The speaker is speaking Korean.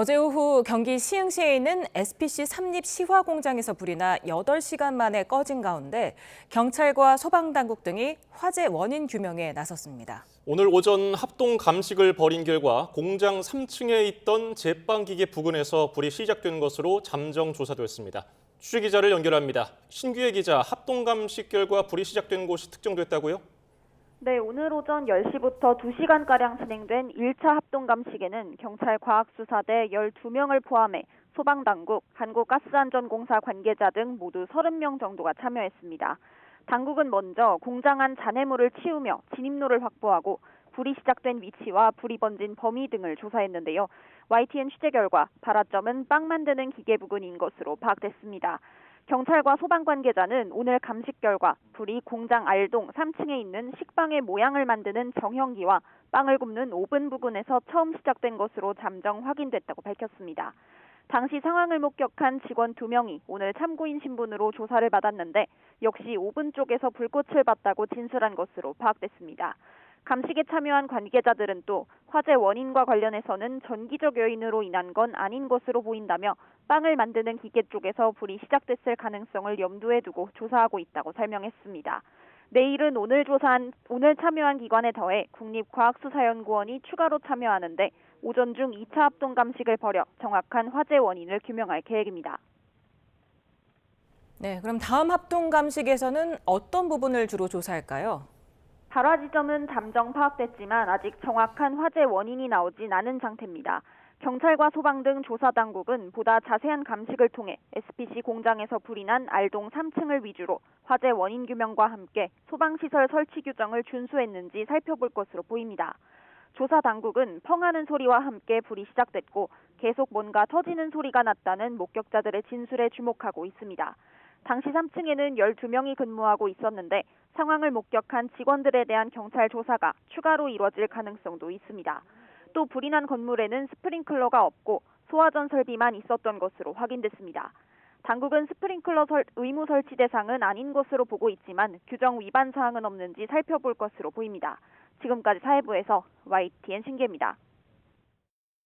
어제 오후 경기 시흥시에 있는 SPC 삼립 시화 공장에서 불이 나 8시간 만에 꺼진 가운데 경찰과 소방당국 등이 화재 원인 규명에 나섰습니다. 오늘 오전 합동 감식을 벌인 결과 공장 3층에 있던 제빵기계 부근에서 불이 시작된 것으로 잠정 조사됐습니다. 취재기자를 연결합니다. 신규혜 기자, 합동 감식 결과 불이 시작된 곳이 특정됐다고요? 네, 오늘 오전 10시부터 2시간가량 진행된 1차 합동감식에는 경찰 과학수사대 12명을 포함해 소방당국, 한국가스안전공사 관계자 등 모두 30명 정도가 참여했습니다. 당국은 먼저 공장 안 잔해물을 치우며 진입로를 확보하고 불이 시작된 위치와 불이 번진 범위 등을 조사했는데요. YTN 취재 결과 발화점은 빵 만드는 기계 부근인 것으로 파악됐습니다. 경찰과 소방 관계자는 오늘 감식 결과 불이 공장 알동 3층에 있는 식빵의 모양을 만드는 정형기와 빵을 굽는 오븐 부근에서 처음 시작된 것으로 잠정 확인됐다고 밝혔습니다. 당시 상황을 목격한 직원 2명이 오늘 참고인 신분으로 조사를 받았는데 역시 오븐 쪽에서 불꽃을 봤다고 진술한 것으로 파악됐습니다. 감식에 참여한 관계자들은 또 화재 원인과 관련해서는 전기적 요인으로 인한 건 아닌 것으로 보인다며 빵을 만드는 기계 쪽에서 불이 시작됐을 가능성을 염두에 두고 조사하고 있다고 설명했습니다. 내일은 오늘 참여한 기관에 더해 국립과학수사연구원이 추가로 참여하는데 오전 중 2차 합동 감식을 벌여 정확한 화재 원인을 규명할 계획입니다. 네, 그럼 다음 합동 감식에서는 어떤 부분을 주로 조사할까요? 발화 지점은 잠정 파악됐지만 아직 정확한 화재 원인이 나오진 않은 상태입니다. 경찰과 소방 등 조사당국은 보다 자세한 감식을 통해 SPC 공장에서 불이 난 알동 3층을 위주로 화재 원인 규명과 함께 소방시설 설치 규정을 준수했는지 살펴볼 것으로 보입니다. 조사당국은 펑하는 소리와 함께 불이 시작됐고 계속 뭔가 터지는 소리가 났다는 목격자들의 진술에 주목하고 있습니다. 당시 3층에는 12명이 근무하고 있었는데 상황을 목격한 직원들에 대한 경찰 조사가 추가로 이뤄질 가능성도 있습니다. 또 불이 난 건물에는 스프링클러가 없고 소화전 설비만 있었던 것으로 확인됐습니다. 당국은 스프링클러 의무 설치 대상은 아닌 것으로 보고 있지만 규정 위반 사항은 없는지 살펴볼 것으로 보입니다. 지금까지 사회부에서 YTN 신기입니다.